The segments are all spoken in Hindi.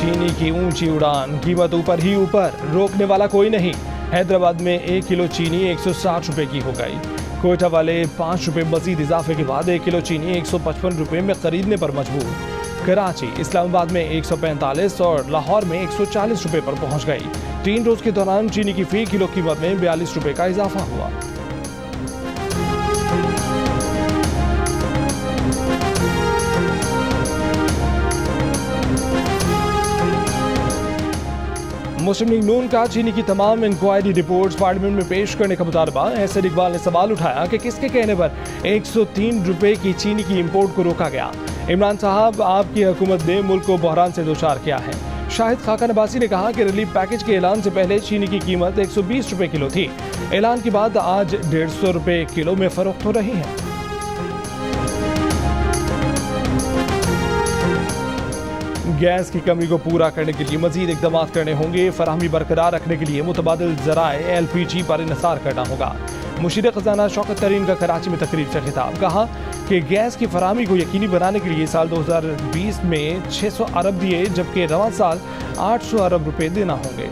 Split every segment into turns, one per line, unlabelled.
चीनी की ऊंची उड़ान, कीमत ऊपर ही ऊपर, रोकने वाला कोई नहीं। हैदराबाद में 1 किलो चीनी 160 रुपए की हो गई। कोयटा वाले 5 रुपए मजीद इजाफे के बाद 1 किलो चीनी 155 रुपए में खरीदने पर मजबूर। कराची, इस्लामाबाद में 145 और लाहौर में 140 रुपए पर पहुंच गई। 3 रोज के दौरान चीनी की फी किलो कीमत में 42 रुपए का इजाफा हुआ। मुस्लिम लीग नून का चीनी की तमाम इंक्वायरी रिपोर्ट्स पार्लियामेंट में पेश करने का मुतालबा। एहसन इकबाल ने सवाल उठाया कि किसके कहने पर 103 रुपए की चीनी की इंपोर्ट को रोका गया। इमरान साहब, आपकी हुकूमत ने मुल्क को बहरान से दोचार किया है। शाहिद खाका नबासी ने कहा कि रिलीफ पैकेज के ऐलान से पहले चीनी की कीमत 120 रुपए किलो थी। ऐलान के बाद आज 150 रुपए किलो में फरोख्त हो रही है। गैस की कमी को पूरा करने के लिए मजीद इकदाम करने होंगे। फराहमी बरकरार रखने के लिए मुतबादिल ज़राए LPG पर इन्हिसार करना होगा। मुशीर खजाना शौकत तरीन का कराची में तकरीब से खिताब, कहा कि गैस की फराहमी को यकीनी बनाने के लिए साल 2020 में 600 अरब दिए, जबकि रवां साल 800 अरब रुपए देना होंगे।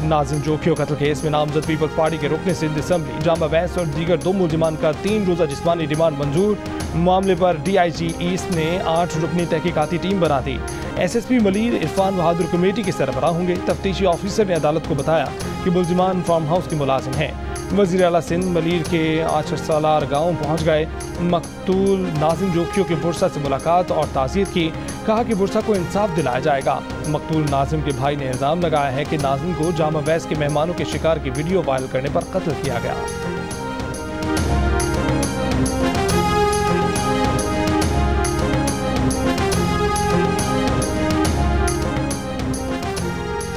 नाज़िम जोखियों कत्ल केस में नामजद पीपल्स पार्टी के रुकने सिंध असम्बली जामा वैस और दीगर 2 मुलजिमान का 3 रोजा जिस्मानी रिमांड मंजूर। मामले पर DIG ईस्ट ने 8 रुकनी तहकीकाती टीम बना दी। SSP मलिर इरफान बहादुर कमेटी के सरबराह होंगे। तफ्तीशी ऑफिसर ने अदालत को बताया कि मुलजिमान फार्म हाउस के मुलाजिम हैं। वज़ीर आला सिंध मलिर के आचर सालार गाँव पहुँच गए। मकतूल नाज़िम जोखियों के बुरसा से मुलाकात और ताज़ीयत की। कहा कि बुरसा को इंसाफ दिलाया जाएगा। मकतूल नाज़िम के भाई ने इल्ज़ाम लगाया है कि नाज़िम को जामा वैस के मेहमानों के शिकार की वीडियो वायरल करने पर कत्ल किया गया।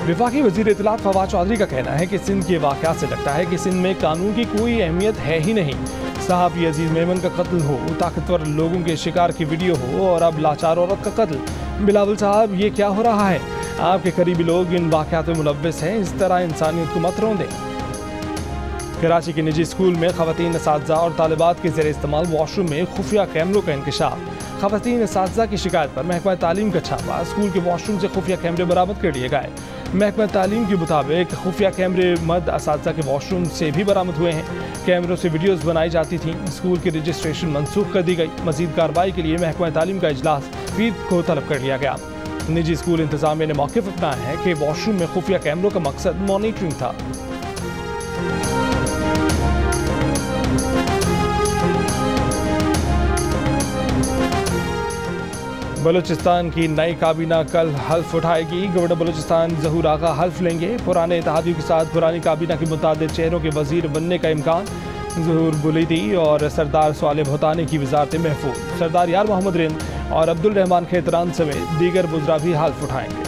वफाकी वज़ीर इत्तलात फवाद चौधरी का कहना है कि सिंध के वाक़यात से लगता है कि सिंध में कानून की कोई अहमियत है ही नहीं। सहाफ़ी अजीज़ मेमन का कत्ल हो, ताकतवर लोगों के शिकार की वीडियो हो और अब लाचार औरत का कत्ल। बिलावल साहब, ये क्या हो रहा है? आपके करीबी लोग इन वाक़यात में मुलव्विस हैं। इस तरह इंसानियत को मत रोंदें। कराची के निजी स्कूल में ख़वातीन असातिज़ा और तालिबात के ज़ेरे इस्तेमाल वॉशरूम में खुफिया कैमरों का इंकशाफ। ख़वातीन असातिज़ा की शिकायत पर महकमा तालीम का छापा। स्कूल के वॉशरूम से खुफिया कैमरे बरामद कर लिए गए। महकमा तालीम के मुताबिक खुफिया कैमरे मद असातिज़ा के वॉशरूम से भी बरामद हुए हैं। कैमरों से वीडियोज़ बनाई जाती थीं। स्कूल की रजिस्ट्रेशन मनसूख कर दी गई। मज़ीद कार्रवाई के लिए महकमा तालीम का इजलास पीर को तलब कर लिया गया। निजी स्कूल इंतज़ामिया ने मौक़िफ़ अपनाया है कि वॉशरूम में खुफिया कैमरों का मकसद मॉनिटरिंग था। बलूचिस्तान की नई काबीना कल हल्फ उठाएगी। गवर्नर बलूचिस्तान ज़हूर आगा हल्फ लेंगे। पुराने इत्तेहादियों के साथ पुरानी काबीना के मुतादिद चेहरों के वजीर बनने का इम्कान। ज़हूर बुलीदी और सरदार स्वाले भुतानी की वजारतें महफूज। सरदार यार मोहम्मद रिंद और अब्दुल रहमान खेतरान समेत दीगर बुज़रा भी हल्फ उठाएंगे।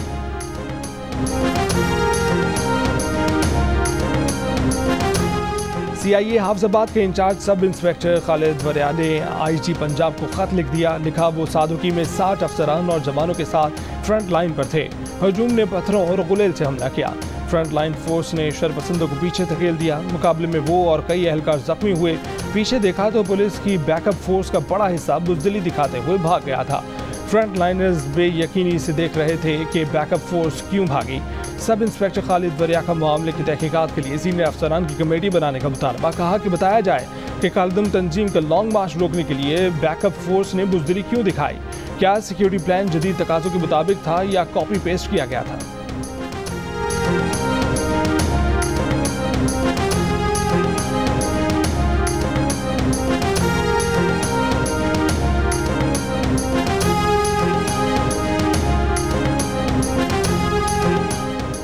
CIA हाफिजाबाद के इंचार्ज सब इंस्पेक्टर खालिद वरिया ने IG पंजाब को खत लिख दिया। लिखा, वो सादुकी में 60 अफसरान और जवानों के साथ फ्रंट लाइन पर थे। हजूम ने पत्थरों और गुलेल से हमला किया। फ्रंट लाइन फोर्स ने शरपसंदों को पीछे धकेल दिया। मुकाबले में वो और कई एहलकार जख्मी हुए। पीछे देखा तो पुलिस की बैकअप फोर्स का बड़ा हिस्सा बुज़दिली दिखाते हुए भाग गया था। फ्रंट लाइनर्स बेयकीनी से देख रहे थे कि बैकअप फोर्स क्यों भागी। सब इंस्पेक्टर खालिद वरिया का मामले की तहकीकात के लिए सीनियर अफसरान की कमेटी बनाने का मुतालबा। कहा कि बताया जाए कि कालदम तंजीम का लॉन्ग मार्च रोकने के लिए बैकअप फोर्स ने बुज़दिली क्यों दिखाई। क्या सिक्योरिटी प्लान जदीद तकाज़ों के मुताबिक था या कॉपी पेस्ट किया गया था?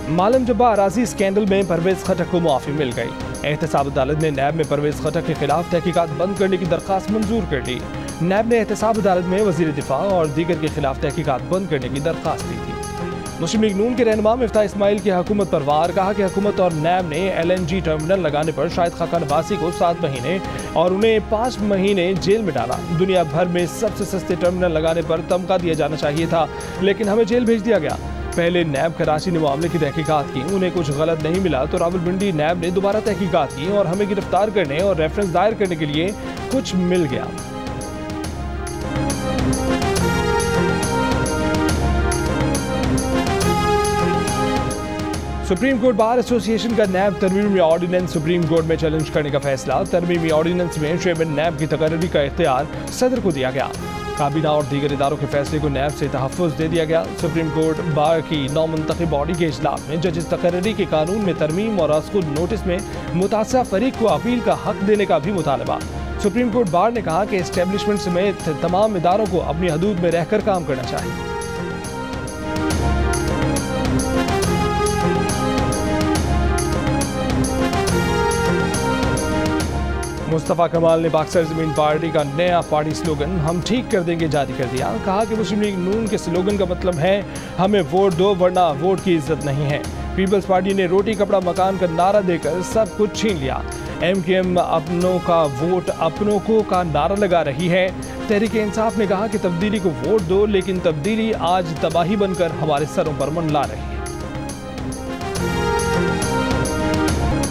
मालम जब्बा अराजी स्कैंडल में परवेज खटक को मुआफ़ी मिल गई। एहतसाब अदालत ने नैब में परवेज खटक के खिलाफ तहकीकात बंद करने की दरख्वास्त मंजूर कर ली। नैब ने एहतसाब अदालत में वज़ीर दिफा और दीगर के खिलाफ तहकीकात बंद करने की दरख्वास्त दी थी। मुस्लिम लीग नून के रहनुमा मिफ्ताह इस्माइल की हुकूमत पर वार। कहा कि हुकूमत और नैब ने LNG टर्मिनल लगाने पर शाहिद खाका नबासी को 7 महीने और उन्हें 5 महीने जेल में डाला। दुनिया भर में सबसे सस्ते टर्मिनल लगाने पर तमगा दिया जाना चाहिए था, लेकिन हमें जेल भेज दिया गया। पहले नैब कराची ने मामले की तहकीकात की। उन्हें कुछ गलत नहीं मिला तो रावलपिंडी नैब ने दोबारा तहकीकात की और हमें गिरफ्तार करने और रेफरेंस दायर करने के लिए कुछ मिल गया। सुप्रीम कोर्ट बार एसोसिएशन का नैब तरमीमी ऑर्डिनेंस सुप्रीम कोर्ट में चैलेंज करने का फैसला। तरमीमी ऑर्डिनेंस में चेयरमैन नैब की तकर्री का इख्तियार सदर को दिया गया। काबीना और दीगर इदारों के फैसले को नैब से तहफ़्फ़ुज़ दे दिया गया। सुप्रीम कोर्ट बार की नौमुंतखब बॉडी के इजलास में जजेस तकर्री के कानून में तरमीम और अस्कुल नोटिस में मुतासिर फरीक को अपील का हक देने का भी मुतालबा। सुप्रीम कोर्ट बार ने कहा कि एस्टेब्लिशमेंट समेत तमाम इदारों को अपनी हदूद में रहकर काम करना चाहिए। मुस्तफ़ा कमाल ने पाक सरज़मीन पार्टी का नया पार्टी स्लोगन हम ठीक कर देंगे जारी कर दिया। कहा कि मुस्लिम लीग नून के स्लोगन का मतलब है हमें वोट दो वरना वोट की इज्जत नहीं है। पीपल्स पार्टी ने रोटी कपड़ा मकान का नारा देकर सब कुछ छीन लिया। MKM अपनों का वोट अपनों को का नारा लगा रही है। तहरीक इंसाफ ने कहा कि तब्दीली को वोट दो, लेकिन तब्दीली आज तबाही बनकर हमारे सरों पर मंडला रही है।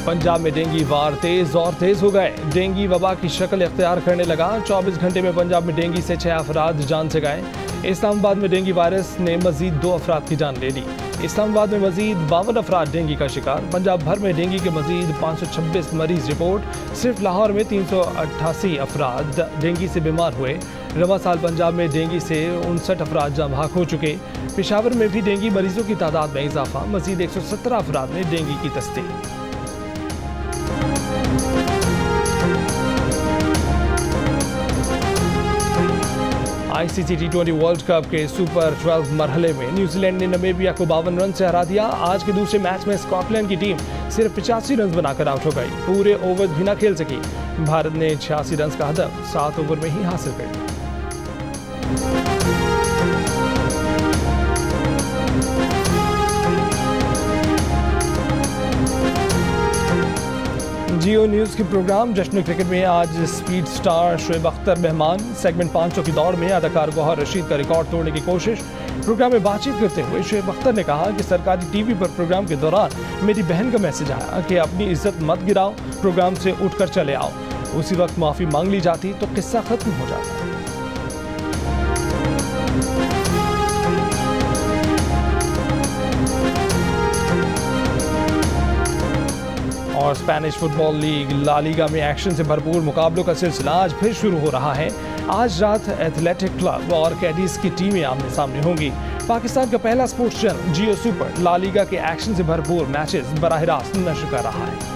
पंजाब में डेंगू वार तेज और तेज हो गए। डेंगू वबा की शक्ल इख्तियार करने लगा। 24 घंटे में पंजाब में डेंगू से 6 अफराद जान से गए। इस्लामाबाद में डेंगू वायरस ने मजीद 2 अफराद की जान ले ली। इस्लामाबाद में मजीद 52 अफराद डेंगू का शिकार। पंजाब भर में डेंगू के मजीद 526 मरीज रिपोर्ट। सिर्फ लाहौर में 388 अफराद डेंगू से बीमार हुए। रवा साल पंजाब में डेंगू से 59 अफराद जाँ भाग हो चुके। पेशावर में भी डेंगू मरीजों की तादाद में इजाफा। मजीद 117 अफराद में डेंगू की तस्दीक। ICC T20 वर्ल्ड कप के सुपर 12 मरहले में न्यूजीलैंड ने नामीबिया को 52 रन से हरा दिया। आज के दूसरे मैच में स्कॉटलैंड की टीम सिर्फ 85 रन बनाकर आउट हो गई। पूरे ओवर भी न खेल सकी। भारत ने 86 रन का हदफ 7 ओवर में ही हासिल कर लिया। जियो न्यूज़ के प्रोग्राम जश्न क्रिकेट में आज स्पीड स्टार शोएब अख्तर मेहमान। सेगमेंट 500 की दौड़ में अदाकार गौहर रशीद का रिकॉर्ड तोड़ने की कोशिश। प्रोग्राम में बातचीत करते हुए शोएब अख्तर ने कहा कि सरकारी टीवी पर प्रोग्राम के दौरान मेरी बहन का मैसेज आया कि अपनी इज्जत मत गिराओ, प्रोग्राम से उठकर चले आओ। उसी वक्त माफ़ी मांग ली जाती तो किस्सा खत्म हो जाता। और Spanish football league La Liga में एक्शन से भरपूर मुकाबलों का सिलसिला आज फिर शुरू हो रहा है। आज रात एथलेटिक क्लब और कैडिस की टीमें आमने सामने होंगी। पाकिस्तान का पहला स्पोर्ट्स चैनल जियो सुपर ला लीगा के एक्शन से भरपूर मैचेस बराह रास्त नशर कर रहा है।